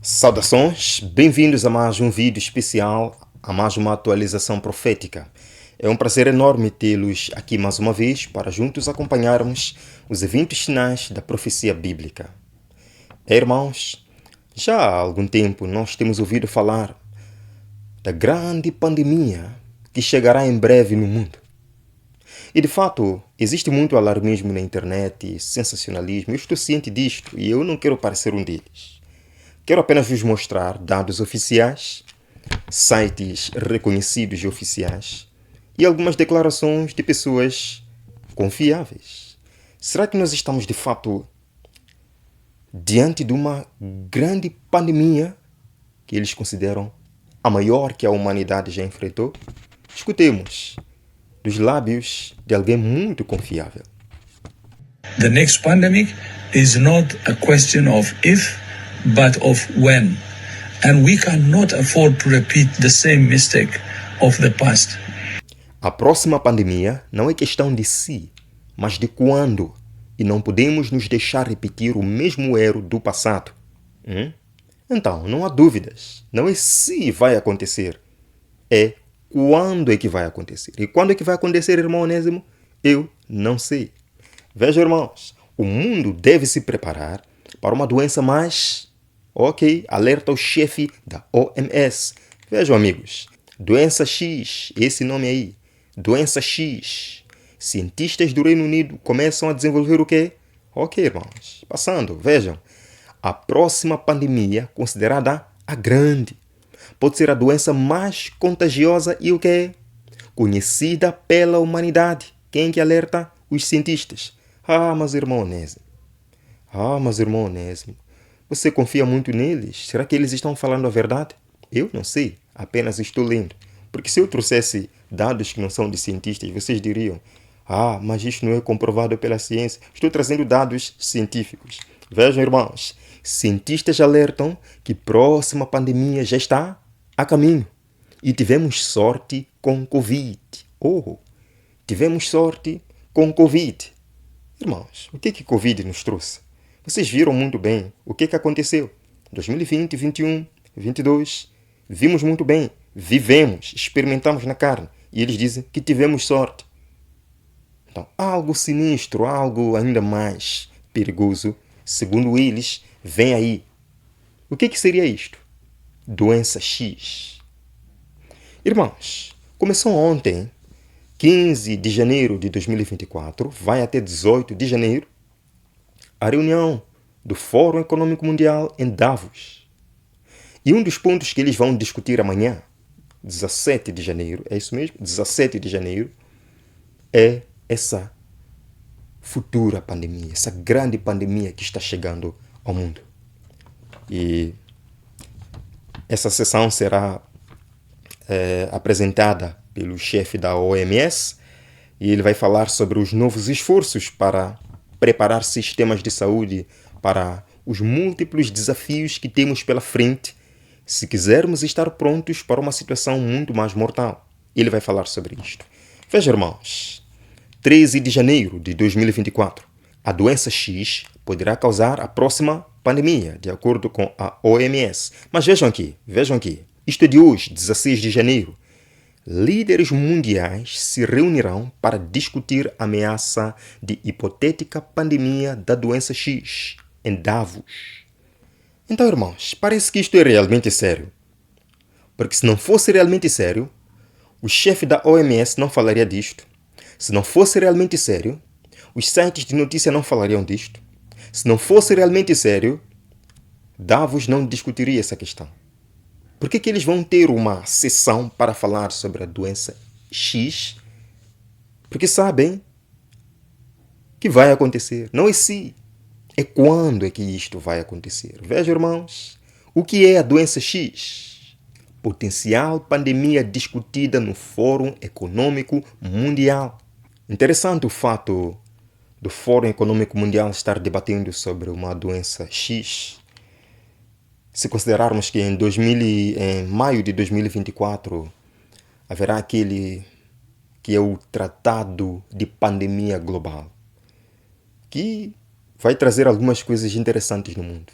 Saudações, bem-vindos a mais um vídeo especial, a mais uma atualização profética. É um prazer enorme tê-los aqui mais uma vez para juntos acompanharmos os eventos finais da profecia bíblica. Irmãos, já há algum tempo nós temos ouvido falar da grande pandemia que chegará em breve no mundo. E de fato, existe muito alarmismo na internet, sensacionalismo, eu estou ciente disto e eu não quero parecer um deles. Quero apenas vos mostrar dados oficiais, sites reconhecidos e oficiais e algumas declarações de pessoas confiáveis. Será que nós estamos de fato diante de uma grande pandemia que eles consideram a maior que a humanidade já enfrentou? Escutemos dos lábios de alguém muito confiável. The next pandemic is not a question of if, but of when. And we cannot afford to repeat the same mistake of the past. A próxima pandemia não é questão de se, mas de quando. E não podemos nos deixar repetir o mesmo erro do passado. Então, não há dúvidas. Não é se vai acontecer. É quando é que vai acontecer. E quando é que vai acontecer, irmão Onésimo? Eu não sei. Veja, irmãos, o mundo deve se preparar para uma doença mais... alerta o chefe da OMS. Vejam, amigos, doença X, esse nome aí, doença X. Cientistas do Reino Unido começam a desenvolver o quê? Irmãos, passando, vejam. A próxima pandemia, considerada a grande, pode ser a doença mais contagiosa e o quê? Conhecida pela humanidade. Quem que alerta? Os cientistas. Mas irmão Onésimo, você confia muito neles? Será que eles estão falando a verdade? Eu não sei, apenas estou lendo. Porque se eu trouxesse dados que não são de cientistas, vocês diriam: mas isto não é comprovado pela ciência. Estou trazendo dados científicos. Vejam, irmãos, cientistas alertam que a próxima pandemia já está a caminho. E tivemos sorte com Covid. Tivemos sorte com Covid. Irmãos, o que Covid nos trouxe? Vocês viram muito bem o que aconteceu. 2020, 2021, 2022, vimos muito bem, vivemos, experimentamos na carne. E eles dizem que tivemos sorte. Então, algo sinistro, algo ainda mais perigoso, segundo eles, vem aí. O que seria isto? Doença X. Irmãos, começou ontem, 15 de janeiro de 2024, vai até 18 de janeiro, a reunião do Fórum Econômico Mundial em Davos. E um dos pontos que eles vão discutir amanhã, 17 de janeiro, é isso mesmo? 17 de janeiro, é essa futura pandemia, essa grande pandemia que está chegando ao mundo. E essa sessão será apresentada pelo chefe da OMS e ele vai falar sobre os novos esforços para preparar sistemas de saúde para os múltiplos desafios que temos pela frente se quisermos estar prontos para uma situação muito mais mortal. Ele vai falar sobre isto. Veja, irmãos, 13 de janeiro de 2024, a doença X poderá causar a próxima pandemia, de acordo com a OMS. Mas vejam aqui. Isto é de hoje, 16 de janeiro. Líderes mundiais se reunirão para discutir a ameaça de hipotética pandemia da doença X em Davos. Então, irmãos, parece que isto é realmente sério. Porque se não fosse realmente sério, o chefe da OMS não falaria disto. Se não fosse realmente sério, os sites de notícia não falariam disto. Se não fosse realmente sério, Davos não discutiria essa questão. Por que eles vão ter uma sessão para falar sobre a doença X? Porque sabem que vai acontecer. Não é se, é quando é que isto vai acontecer. Veja, irmãos, o que é a doença X? Potencial pandemia discutida no Fórum Econômico Mundial. Interessante o fato do Fórum Econômico Mundial estar debatendo sobre uma doença X. Se considerarmos que em maio de 2024 haverá aquele que é o Tratado de Pandemia Global, que vai trazer algumas coisas interessantes no mundo.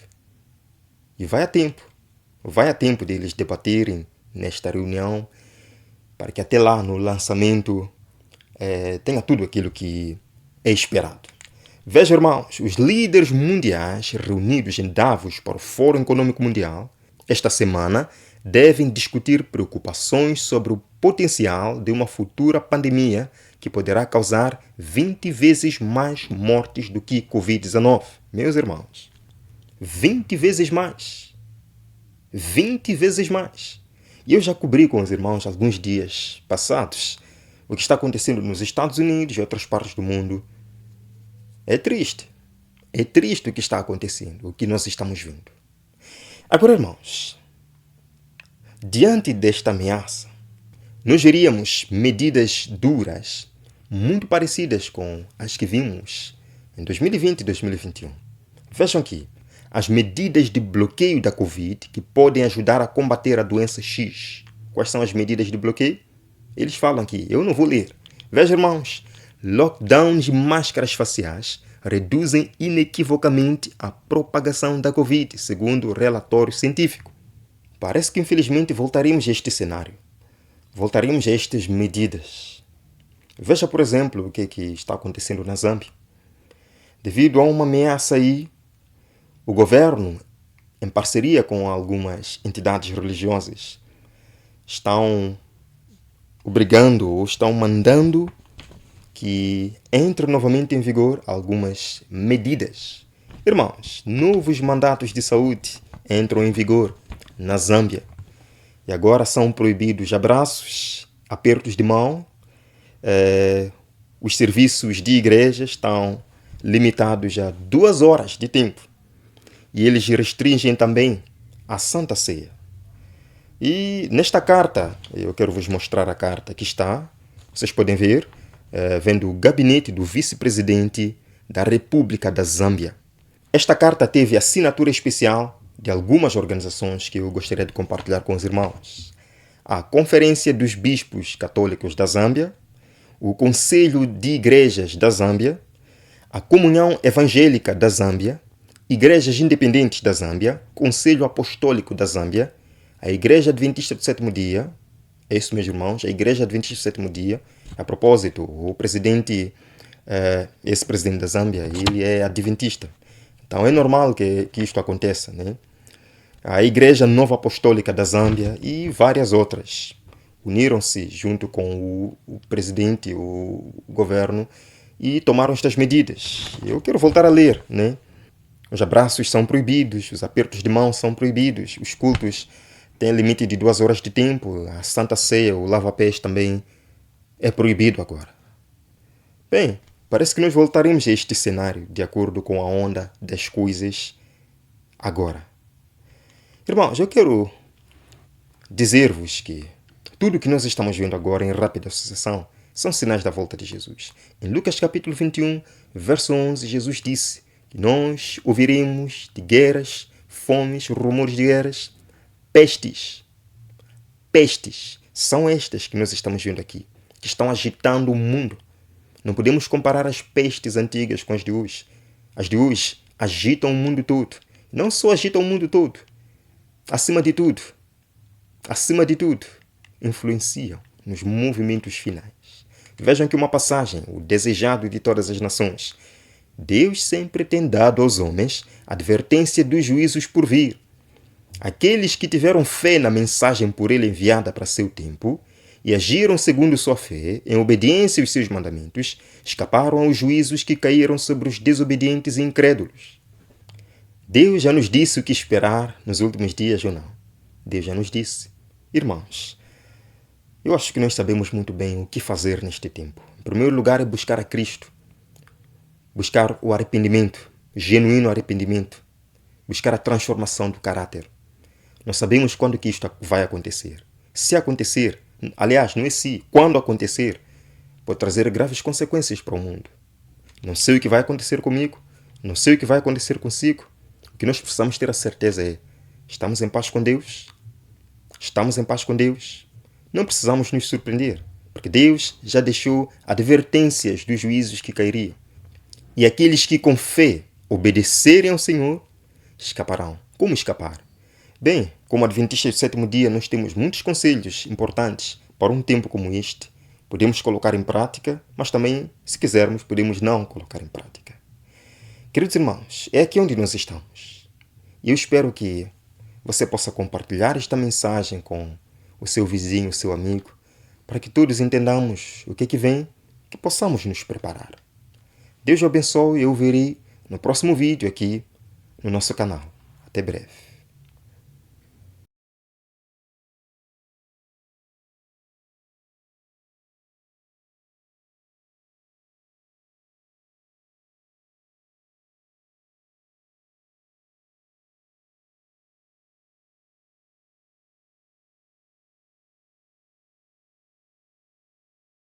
E vai a tempo. vai a tempo deles debaterem nesta reunião para que até lá, no lançamento, tenha tudo aquilo que é esperado. Vejam, irmãos, os líderes mundiais reunidos em Davos para o Fórum Econômico Mundial, esta semana, devem discutir preocupações sobre o potencial de uma futura pandemia que poderá causar 20 vezes mais mortes do que Covid-19. Meus irmãos, 20 vezes mais. 20 vezes mais. E eu já cobri com os irmãos alguns dias passados o que está acontecendo nos Estados Unidos e outras partes do mundo. É triste. É triste o que está acontecendo, o que nós estamos vendo. Agora, irmãos, diante desta ameaça, nós veríamos medidas duras, muito parecidas com as que vimos em 2020 e 2021. Vejam aqui, as medidas de bloqueio da Covid que podem ajudar a combater a doença X. Quais são as medidas de bloqueio? Eles falam aqui, eu não vou ler. Vejam, irmãos, lockdowns e máscaras faciais reduzem inequivocamente a propagação da Covid, segundo o relatório científico. Parece que, infelizmente, voltaremos a este cenário. Voltaremos a estas medidas. Veja, por exemplo, o que está acontecendo na Zâmbia. Devido a uma ameaça aí, o governo, em parceria com algumas entidades religiosas, estão obrigando ou estão mandando que entre novamente em vigor algumas medidas. Irmãos, novos mandatos de saúde entram em vigor na Zâmbia. E agora são proibidos abraços, apertos de mão. Os serviços de igreja estão limitados a 2 horas de tempo. E eles restringem também a Santa Ceia. E nesta carta, eu quero vos mostrar a carta que está. Vocês podem ver, vendo o gabinete do vice-presidente da República da Zâmbia. Esta carta teve assinatura especial de algumas organizações que eu gostaria de compartilhar com os irmãos. A Conferência dos Bispos Católicos da Zâmbia, o Conselho de Igrejas da Zâmbia, a Comunhão Evangélica da Zâmbia, Igrejas Independentes da Zâmbia, Conselho Apostólico da Zâmbia, a Igreja Adventista do Sétimo Dia, é isso, meus irmãos, a Igreja Adventista do Sétimo Dia. A propósito, o presidente, esse presidente da Zâmbia, ele é adventista. Então é normal que isto aconteça, né? A Igreja Nova Apostólica da Zâmbia e várias outras uniram-se junto com o presidente, o governo, e tomaram estas medidas. Eu quero voltar a ler, né? Os abraços são proibidos, os apertos de mão são proibidos, os cultos têm limite de 2 horas de tempo, a Santa Ceia, o lava-pés também é proibido agora. Bem, parece que nós voltaremos a este cenário de acordo com a onda das coisas agora. Irmãos, eu quero dizer-vos que tudo o que nós estamos vendo agora em rápida sucessão são sinais da volta de Jesus. Em Lucas capítulo 21, verso 11, Jesus disse que nós ouviremos de guerras, fomes, rumores de guerras, pestes. Pestes são estas que nós estamos vendo aqui, que estão agitando o mundo. Não podemos comparar as pestes antigas com as de hoje. As de hoje agitam o mundo todo. Não só agitam o mundo todo, acima de tudo, influenciam nos movimentos finais. Vejam aqui uma passagem, o desejado de todas as nações. Deus sempre tem dado aos homens advertência dos juízos por vir. Aqueles que tiveram fé na mensagem por ele enviada para seu tempo e agiram segundo sua fé, em obediência aos seus mandamentos, escaparam aos juízos que caíram sobre os desobedientes e incrédulos. Deus já nos disse o que esperar nos últimos dias ou não? Deus já nos disse. Irmãos, eu acho que nós sabemos muito bem o que fazer neste tempo. Em primeiro lugar é buscar a Cristo. Buscar o arrependimento, genuíno arrependimento. Buscar a transformação do caráter. Nós sabemos quando que isto vai acontecer. Se acontecer, aliás, não é se, quando acontecer, pode trazer graves consequências para o mundo. Não sei o que vai acontecer comigo, não sei o que vai acontecer consigo. O que nós precisamos ter a certeza é, estamos em paz com Deus? Estamos em paz com Deus? Não precisamos nos surpreender, porque Deus já deixou advertências dos juízos que cairiam. E aqueles que com fé obedecerem ao Senhor, escaparão. Como escapar? Bem, como adventistas do sétimo dia, nós temos muitos conselhos importantes para um tempo como este. Podemos colocar em prática, mas também, se quisermos, podemos não colocar em prática. Queridos irmãos, é aqui onde nós estamos. E eu espero que você possa compartilhar esta mensagem com o seu vizinho, o seu amigo, para que todos entendamos o que é que vem, que possamos nos preparar. Deus o abençoe e eu verei no próximo vídeo aqui no nosso canal. Até breve.